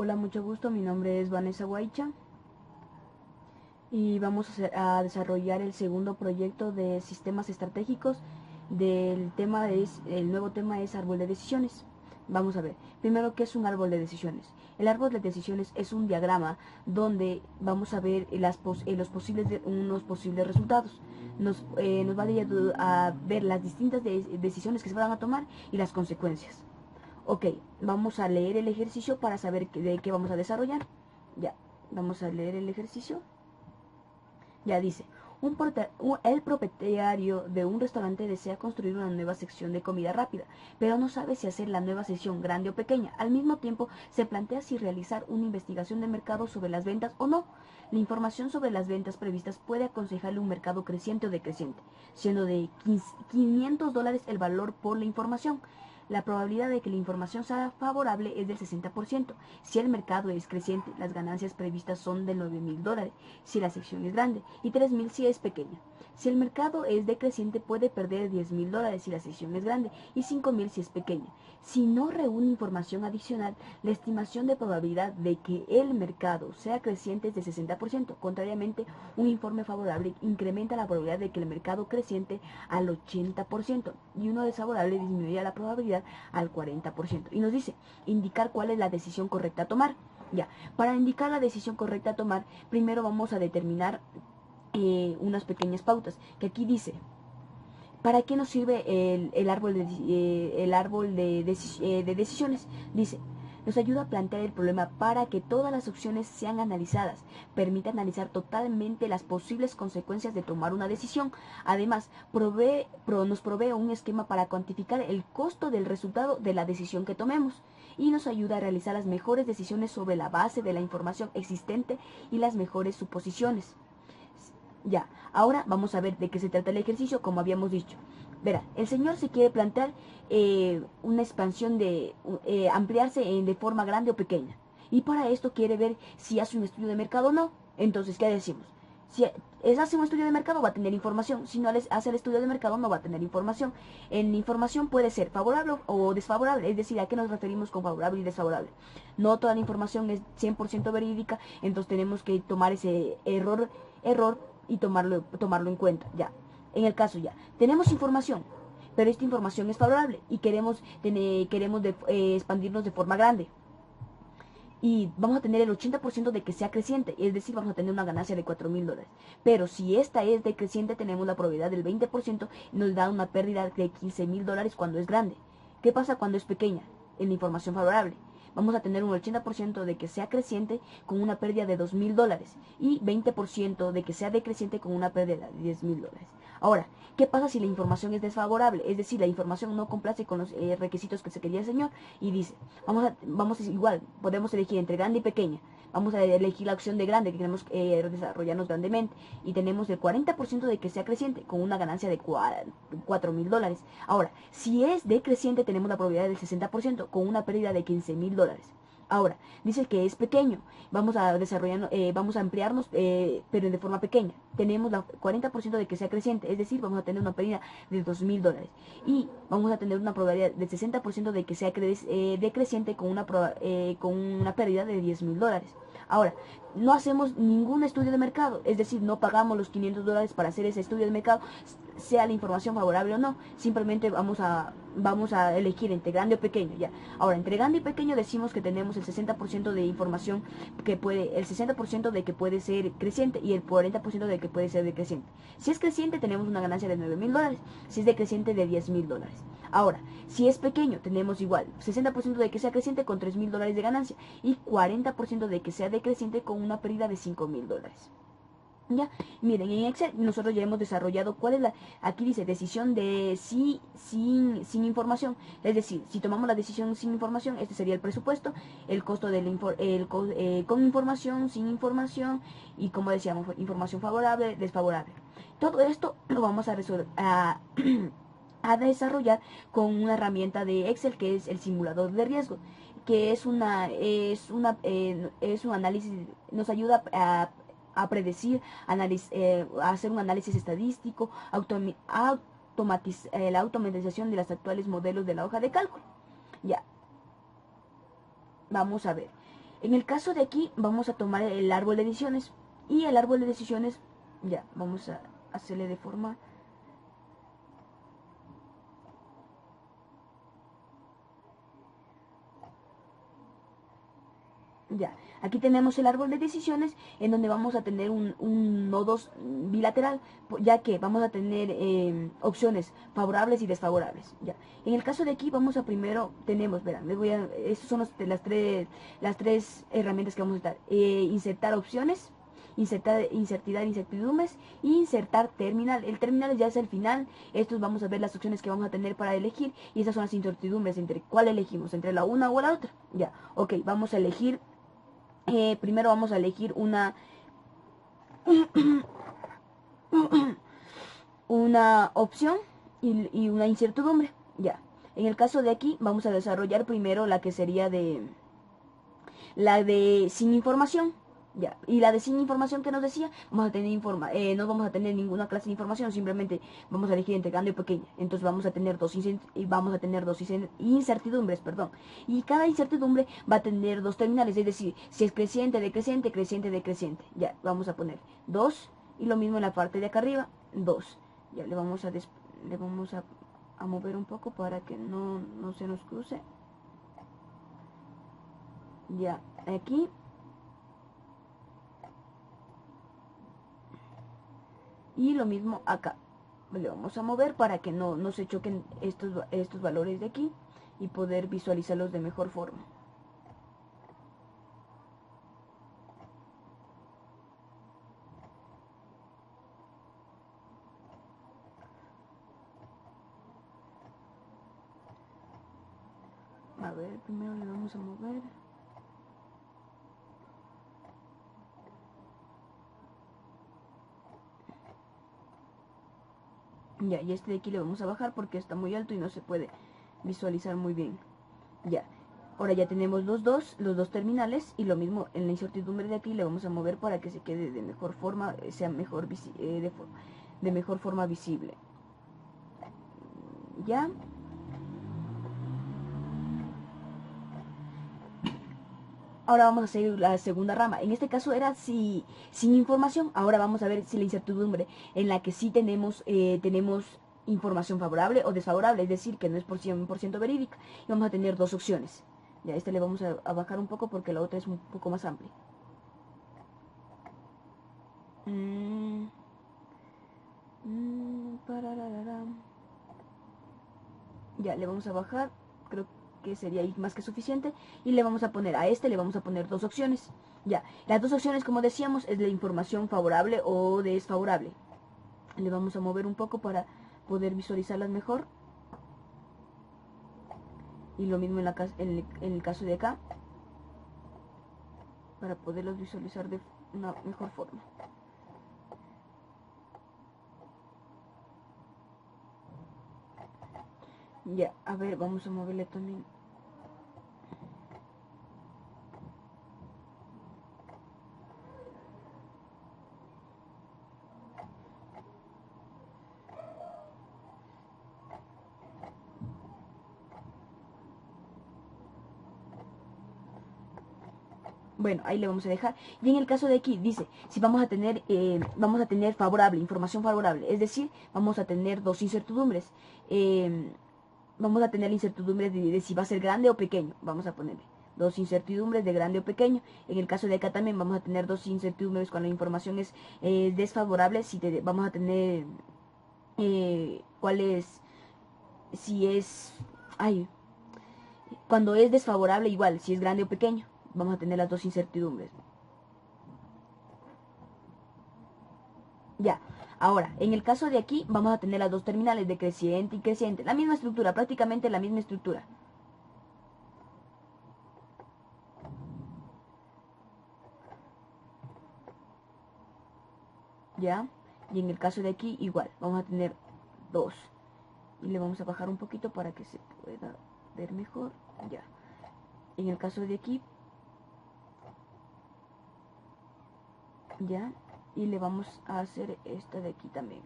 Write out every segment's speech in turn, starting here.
Hola, mucho gusto. Mi nombre es Vanessa Guaycha y vamos a desarrollar el segundo proyecto de sistemas estratégicos. El nuevo tema es árbol de decisiones. Vamos a ver, primero, ¿qué es un árbol de decisiones? El árbol de decisiones es un diagrama donde vamos a ver unos posibles resultados. Nos va a ver las distintas decisiones que se van a tomar y las consecuencias. Ok, vamos a leer el ejercicio para saber de qué vamos a desarrollar. Ya, vamos a leer el ejercicio. Ya dice, el propietario de un restaurante desea construir una nueva sección de comida rápida, pero no sabe si hacer la nueva sección grande o pequeña. Al mismo tiempo, se plantea si realizar una investigación de mercado sobre las ventas o no. La información sobre las ventas previstas puede aconsejarle un mercado creciente o decreciente, siendo de $500 el valor por la información. La probabilidad de que la información sea favorable es del 60%. Si el mercado es creciente, las ganancias previstas son de $9,000 si la sección es grande y $3,000 si es pequeña. Si el mercado es decreciente, puede perder $10,000 si la sección es grande y $5,000 si es pequeña. Si no reúne información adicional, la estimación de probabilidad de que el mercado sea creciente es de 60%. Contrariamente, un informe favorable incrementa la probabilidad de que el mercado creciente al 80% y uno desfavorable disminuye la probabilidad al 40%. Y nos dice indicar cuál es la decisión correcta a tomar. Ya, para indicar la decisión correcta a tomar, primero vamos a determinar unas pequeñas pautas, que aquí dice, ¿para qué nos sirve el árbol de decisiones? Dice, nos ayuda a plantear el problema para que todas las opciones sean analizadas, permite analizar totalmente las posibles consecuencias de tomar una decisión. Además, nos provee un esquema para cuantificar el costo del resultado de la decisión que tomemos y nos ayuda a realizar las mejores decisiones sobre la base de la información existente y las mejores suposiciones. Ya, ahora vamos a ver de qué se trata el ejercicio, como habíamos dicho. Verá, el señor se quiere plantear una expansión ampliarse de forma grande o pequeña. Y para esto quiere ver si hace un estudio de mercado o no. Entonces, ¿qué decimos? Si hace un estudio de mercado, va a tener información. Si no hace el estudio de mercado, no va a tener información. En información puede ser favorable o desfavorable. Es decir, ¿a qué nos referimos con favorable y desfavorable? No toda la información es 100% verídica, entonces tenemos que tomar ese error y tomarlo en cuenta. Ya, en el caso ya, tenemos información, pero esta información es favorable y queremos expandirnos de forma grande. Y vamos a tener el 80% de que sea creciente, es decir, vamos a tener una ganancia de $4,000. Pero si esta es decreciente, tenemos la probabilidad del 20% y nos da una pérdida de $15,000 cuando es grande. ¿Qué pasa cuando es pequeña? En la información favorable vamos a tener un 80% de que sea creciente con una pérdida de $2,000 y 20% de que sea decreciente con una pérdida de $10,000. Ahora, ¿qué pasa si la información es desfavorable? Es decir, la información no complace con los requisitos que se quería el señor y dice, igual, podemos elegir entre grande y pequeña. Vamos a elegir la opción de grande, que queremos desarrollarnos grandemente. Y tenemos el 40% de que sea creciente, con una ganancia de $4,000. Ahora, si es decreciente, tenemos la probabilidad del 60%, con una pérdida de $15,000. Ahora, dice que es pequeño. Vamos a ampliarnos, pero de forma pequeña. Tenemos el 40% de que sea creciente, es decir, vamos a tener una pérdida de $2,000. Y vamos a tener una probabilidad del 60% de que sea decreciente con una pérdida de $10,000. Ahora, no hacemos ningún estudio de mercado, es decir, no pagamos los $500 para hacer ese estudio de mercado, sea la información favorable o no, simplemente vamos a elegir entre grande o pequeño, ya. Ahora, entre grande y pequeño decimos que tenemos el 60% de información el 60% de que puede ser creciente y el 40% de que puede ser decreciente. Si es creciente tenemos una ganancia de $9,000, si es decreciente de $10,000. Ahora, si es pequeño tenemos igual 60% de que sea creciente con $3,000 de ganancia y 40% de que sea decreciente con una pérdida de $5,000. Ya, miren, en Excel nosotros ya hemos desarrollado cuál es aquí dice decisión de sí sin información, es decir, si tomamos la decisión sin información, este sería el presupuesto, el costo con información, sin información y como decíamos, información favorable, desfavorable. Todo esto lo vamos a resolver, a desarrollar con una herramienta de Excel que es el simulador de riesgo, que es un análisis, nos ayuda a predecir, a hacer un análisis estadístico, la automatización de los actuales modelos de la hoja de cálculo. Ya, vamos a ver. En el caso de aquí vamos a tomar el árbol de decisiones, y el árbol de decisiones, ya, vamos a hacerle de forma... Ya, aquí tenemos el árbol de decisiones en donde vamos a tener un nodos bilateral, ya que vamos a tener opciones favorables y desfavorables. Ya, en el caso de aquí vamos a primero, tenemos, verán, estas son las tres herramientas que vamos a estar. Insertar opciones, insertar incertidumbres y insertar terminal. El terminal ya es el final. Estos vamos a ver las opciones que vamos a tener para elegir, y esas son las incertidumbres entre cuál elegimos, entre la una o la otra. Ya, ok, vamos a elegir. Primero vamos a elegir una opción y una incertidumbre. Ya. En el caso de aquí vamos a desarrollar primero la que sería la de sin información. Ya. Y la de sin información que nos decía, vamos a tener no vamos a tener ninguna clase de información, simplemente vamos a elegir entre grande y pequeña. Entonces vamos a tener dos incertidumbres, perdón. Y cada incertidumbre va a tener dos terminales, es decir, si es creciente, decreciente, creciente, decreciente. Ya, vamos a poner 2 y lo mismo en la parte de acá arriba, 2. Ya le vamos a mover un poco para que no se nos cruce. Ya, aquí. Y lo mismo acá. Le vamos a mover para que no se choquen estos valores de aquí y poder visualizarlos de mejor forma. A ver, primero le vamos a mover. Ya, y este de aquí le vamos a bajar porque está muy alto y no se puede visualizar muy bien. Ya, ahora ya tenemos los dos terminales, y lo mismo en la incertidumbre de aquí le vamos a mover para que se quede de mejor forma, sea mejor de mejor forma visible. Ya. Ahora vamos a hacer la segunda rama. En este caso era sin información. Ahora vamos a ver si la incertidumbre en la que sí tenemos información favorable o desfavorable, es decir, que no es por 100% verídica. Y vamos a tener dos opciones. Ya, este le vamos a bajar un poco porque la otra es un poco más amplia. Ya, le vamos a bajar. Creo que sería más que suficiente. Y le vamos a poner a este, le vamos a poner dos opciones. Ya, las dos opciones, como decíamos, es la información favorable o desfavorable. Le vamos a mover un poco para poder visualizarlas mejor. Y lo mismo en el caso de acá, para poderlos visualizar de una mejor forma. Ya, a ver, vamos a moverle también. Bueno, ahí le vamos a dejar. Y en el caso de aquí dice, si vamos a tener favorable, información favorable, es decir, vamos a tener dos incertidumbres. Vamos a tener la incertidumbre de si va a ser grande o pequeño. Vamos a ponerle dos incertidumbres de grande o pequeño. En el caso de acá también vamos a tener dos incertidumbres cuando la información es desfavorable. Vamos a tener cuál es, si es, cuando es desfavorable igual, si es grande o pequeño. Vamos a tener las dos incertidumbres. Ya, ahora, en el caso de aquí vamos a tener las dos terminales de creciente y creciente. La misma estructura, prácticamente la misma estructura. Ya, y en el caso de aquí igual, vamos a tener dos. Y le vamos a bajar un poquito para que se pueda ver mejor. Ya, en el caso de aquí, ya, y le vamos a hacer esta de aquí también.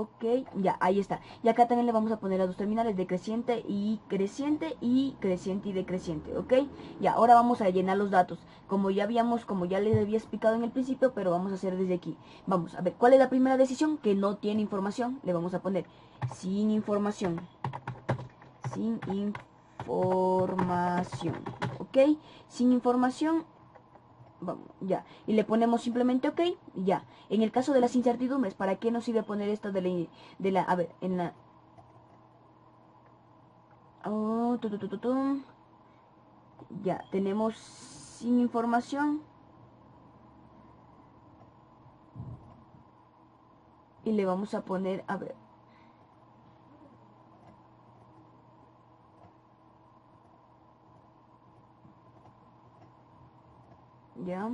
Ok, ya, ahí está. Y acá también le vamos a poner las dos terminales, decreciente y creciente y creciente y decreciente, ok. Ya, ahora vamos a llenar los datos, como ya les había explicado en el principio, pero vamos a hacer desde aquí. Vamos a ver, ¿cuál es la primera decisión? Que no tiene información, le vamos a poner sin información. Sin información, ok. Sin información. Vamos, ya, y le ponemos simplemente ok, y ya. En el caso de las incertidumbres, ¿para qué nos sirve poner esto a ver, en la... Oh, ya, tenemos sin información. Y le vamos a poner, a ver. Ya.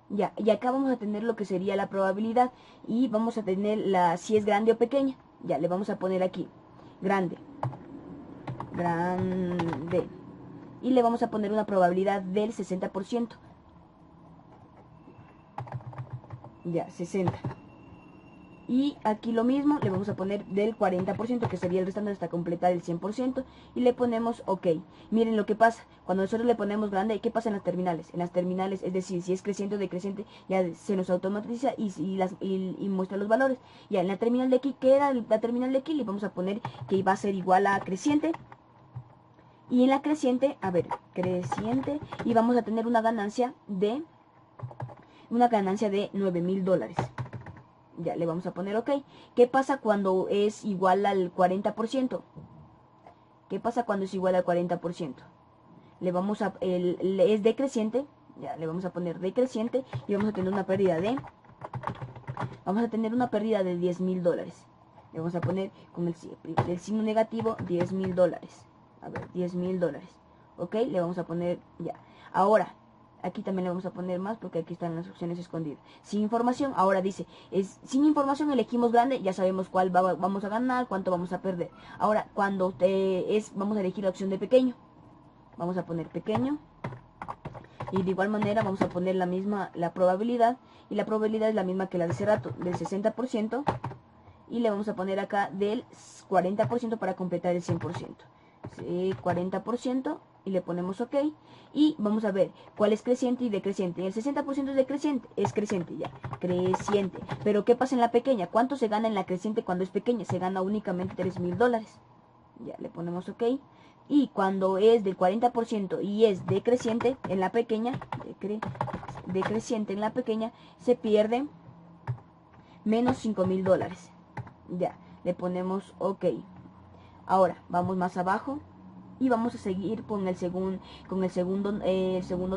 Ya, y acá vamos a tener lo que sería la probabilidad y vamos a tener si es grande o pequeña. Ya, le vamos a poner aquí, grande, grande. Y le vamos a poner una probabilidad del 60%. Ya, 60. Y aquí lo mismo, le vamos a poner del 40%, que sería el restante hasta completar el 100%. Y le ponemos OK. Miren lo que pasa. Cuando nosotros le ponemos grande, ¿qué pasa en las terminales? En las terminales, es decir, si es creciente o decreciente, ya se nos automatiza y muestra los valores. Ya en la terminal de aquí, ¿qué era la terminal de aquí? Le vamos a poner que iba a ser igual a creciente. Y en la creciente, a ver, creciente. Y vamos a tener una ganancia de $9,000. Ya le vamos a poner OK. ¿Qué pasa cuando es igual al 40%? ¿Qué pasa cuando es igual al 40%? Es decreciente. Ya le vamos a poner decreciente. Y vamos a tener una pérdida de $10,000. Le vamos a poner con el signo negativo $10,000. A ver, $10,000. OK, le vamos a poner ya. Ahora, aquí también le vamos a poner más porque aquí están las opciones escondidas. Sin información, ahora dice, sin información elegimos grande, ya sabemos cuál vamos a ganar, cuánto vamos a perder. Ahora, vamos a elegir la opción de pequeño. Vamos a poner pequeño. Y de igual manera vamos a poner la probabilidad. Y la probabilidad es la misma que la de ese rato, del 60%. Y le vamos a poner acá del 40% para completar el 100%. 40%. Y le ponemos OK. Y vamos a ver cuál es creciente y decreciente. El 60% es creciente ya. Creciente. Pero ¿qué pasa en la pequeña? ¿Cuánto se gana en la creciente cuando es pequeña? Se gana únicamente $3,000. Ya le ponemos OK. Y cuando es del 40% y es decreciente en la pequeña, decreciente en la pequeña, se pierde menos $5,000. Ya, le ponemos OK. Ahora, vamos más abajo. Y vamos a seguir con el segundo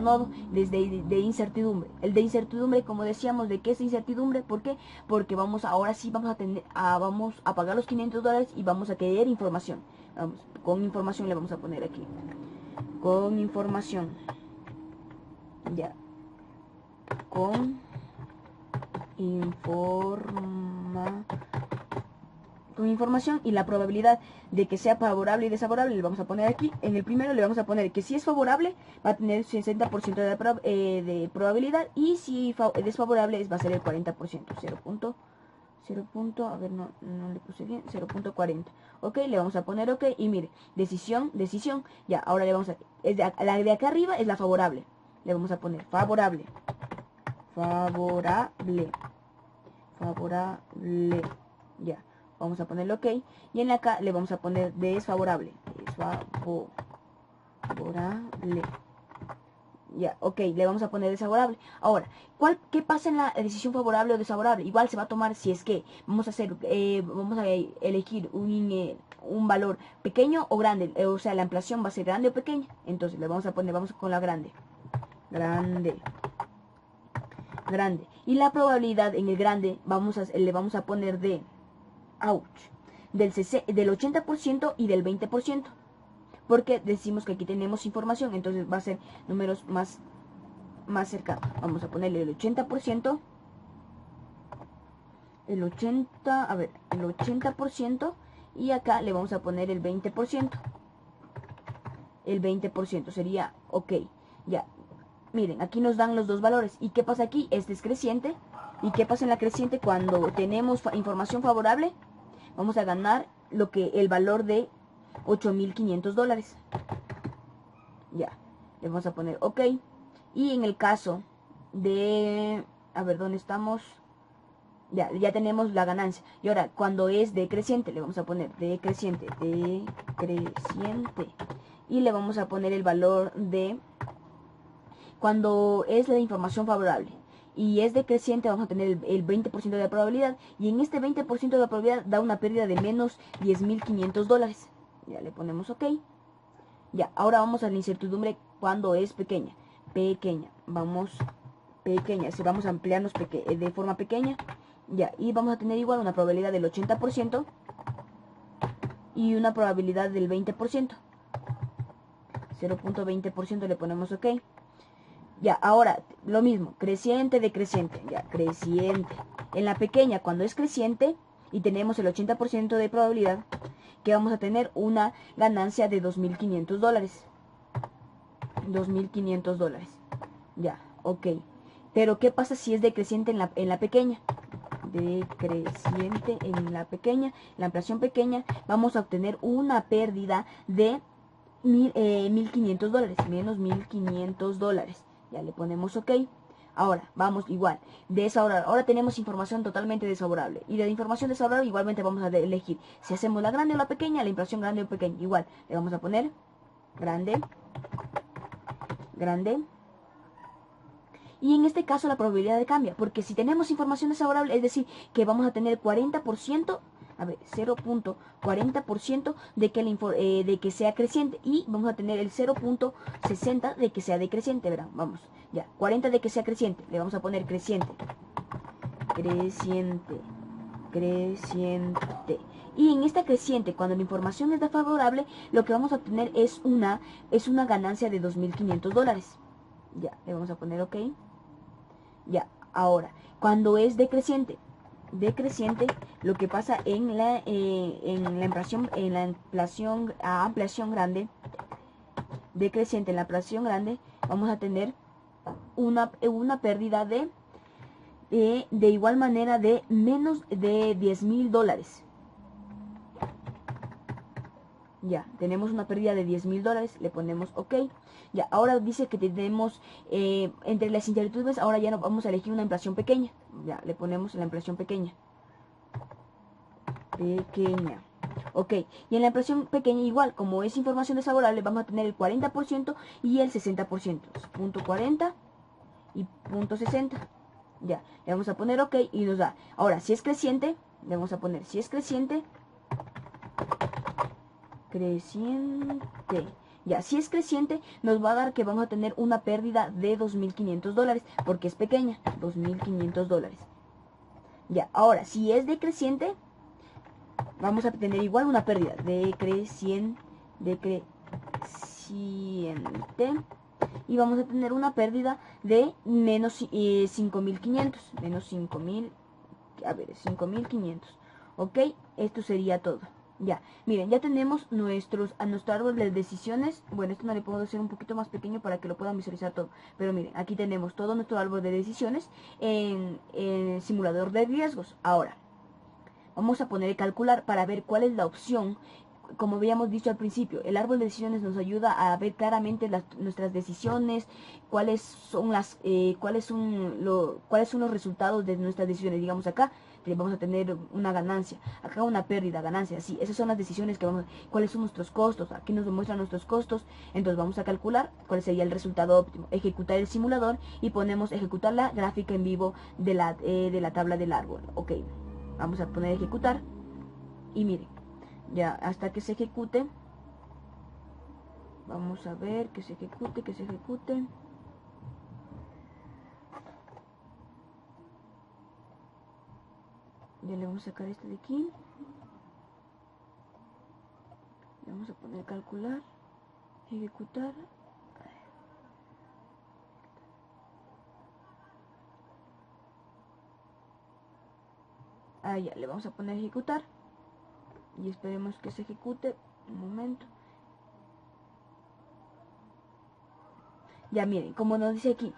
nodo de incertidumbre. El de incertidumbre, como decíamos, ¿de qué es incertidumbre? ¿Por qué? Porque ahora sí vamos a pagar los $500 y vamos a querer información. Vamos, con información le vamos a poner aquí. Con información. Ya. Con información y la probabilidad de que sea favorable y desfavorable le vamos a poner aquí. En el primero le vamos a poner que si es favorable va a tener 60% de probabilidad y si es desfavorable va a ser el 40%. 0. A ver, no le puse bien, 0.40. Ok, le vamos a poner OK y mire, decisión. Ya, ahora le vamos a... la de acá arriba es la favorable. Le vamos a poner favorable. Ya. Vamos a ponerle OK. Y en acá le vamos a poner desfavorable. Desfavorable. Ya, OK, le vamos a poner desfavorable. Ahora, ¿qué pasa en la decisión favorable o desfavorable? Igual se va a tomar si es que vamos a elegir un valor pequeño o grande. O sea, la ampliación va a ser grande o pequeña. Entonces le vamos a poner, vamos con la grande. Grande. Y la probabilidad en el grande le vamos a poner del 80% y del 20%. Porque decimos que aquí tenemos información, entonces va a ser números más cercanos. Vamos a ponerle el 80%. El 80%. Y acá le vamos a poner el 20%. el 20%, sería ok. Ya, miren, aquí nos dan los dos valores. ¿Y qué pasa aquí? Este es creciente. ¿Y qué pasa en la creciente? Cuando tenemos información favorable, vamos a ganar el valor de $8.500. Ya, le vamos a poner ok. Y en el caso de, a ver, ¿dónde estamos? Ya tenemos la ganancia. Y ahora, cuando es decreciente, le vamos a poner decreciente. Y le vamos a poner el valor de cuando es la información favorable. Y es decreciente, vamos a tener el 20% de la probabilidad. Y en este 20% de la probabilidad da una pérdida de menos $10.500. Ya le ponemos ok. Ya, ahora vamos a la incertidumbre cuando es pequeña. Vamos si vamos a ampliarnos de forma pequeña. Ya, y vamos a tener igual una probabilidad del 80% y una probabilidad del 20%. 0.20% le ponemos ok. Ya, ahora lo mismo, creciente, decreciente. Ya, creciente. En la pequeña, cuando es creciente y tenemos el 80% de probabilidad, que vamos a tener una ganancia de $2.500. $2.500. Ya, ok. Pero ¿qué pasa si es decreciente en la pequeña? Decreciente en la pequeña, la ampliación pequeña, vamos a obtener una pérdida de $1.500, menos $1.500. Ya le ponemos ok. Ahora, vamos igual, desfavorable. Ahora tenemos información totalmente desfavorable. Y de la información desfavorable igualmente vamos a elegir si hacemos la grande o la pequeña, la impresión grande o pequeña. Igual, le vamos a poner grande, grande. Y en este caso la probabilidad cambia, porque si tenemos información desfavorable, es decir, que vamos a tener 40%, a ver, 0.40% de que sea creciente, y vamos a tener el 0.60 de que sea decreciente, verán, vamos, ya, 40 de que sea creciente, le vamos a poner creciente, creciente. Y en esta creciente, cuando la información es desfavorable, lo que vamos a obtener es una ganancia de $2.500. Ya, le vamos a poner ok. Ya, ahora, cuando es decreciente, lo que pasa en la ampliación grande, decreciente en la ampliación grande, vamos a tener una pérdida de igual manera de menos de $10.000. Ya, tenemos una pérdida de $10.000, le ponemos ok. Ya, ahora dice que tenemos entre las incertidumbres, ahora ya no vamos a elegir una ampliación pequeña. Ya, le ponemos la ampliación pequeña. Ok, y en la impresión pequeña igual, como es información desfavorable, vamos a tener el 40% y el 60%. Punto 40 y punto 60. Ya, le vamos a poner ok y nos da. Ahora, si es creciente, le vamos a poner, si es creciente. Ya, si es creciente, nos va a dar que vamos a tener una pérdida de $2.500, porque es pequeña, $2.500. Ya, ahora, si es decreciente, vamos a tener igual una pérdida decreciente, y vamos a tener una pérdida de menos 5.500, menos 5.000, a ver, 5.500. Ok, esto sería todo. Ya, miren, ya tenemos nuestro árbol de decisiones. Bueno, esto no le puedo hacer un poquito más pequeño para que lo puedan visualizar todo. Pero miren, aquí tenemos todo nuestro árbol de decisiones en el simulador de riesgos. Ahora, vamos a poner calcular para ver cuál es la opción. Como habíamos dicho al principio, el árbol de decisiones nos ayuda a ver claramente nuestras decisiones, cuáles son los resultados de nuestras decisiones. Digamos acá vamos a tener una ganancia, acá una pérdida, ganancia, sí, esas son las decisiones que cuáles son nuestros costos, aquí nos demuestran nuestros costos, entonces vamos a calcular cuál sería el resultado óptimo, ejecutar el simulador y ponemos ejecutar la gráfica en vivo de la tabla del árbol. Ok, vamos a poner ejecutar y miren, ya hasta que se ejecute, vamos a ver que se ejecute. Ya le vamos a sacar este de aquí, le vamos a poner calcular, ejecutar. Ya le vamos a poner ejecutar y esperemos que se ejecute un momento. Ya miren, como nos dice aquí,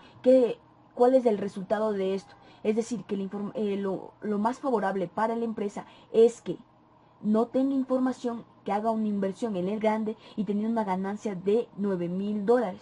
¿cuál es el resultado de esto? Es decir, que lo más favorable para la empresa es que no tenga información, que haga una inversión en el grande y teniendo una ganancia de $9,000.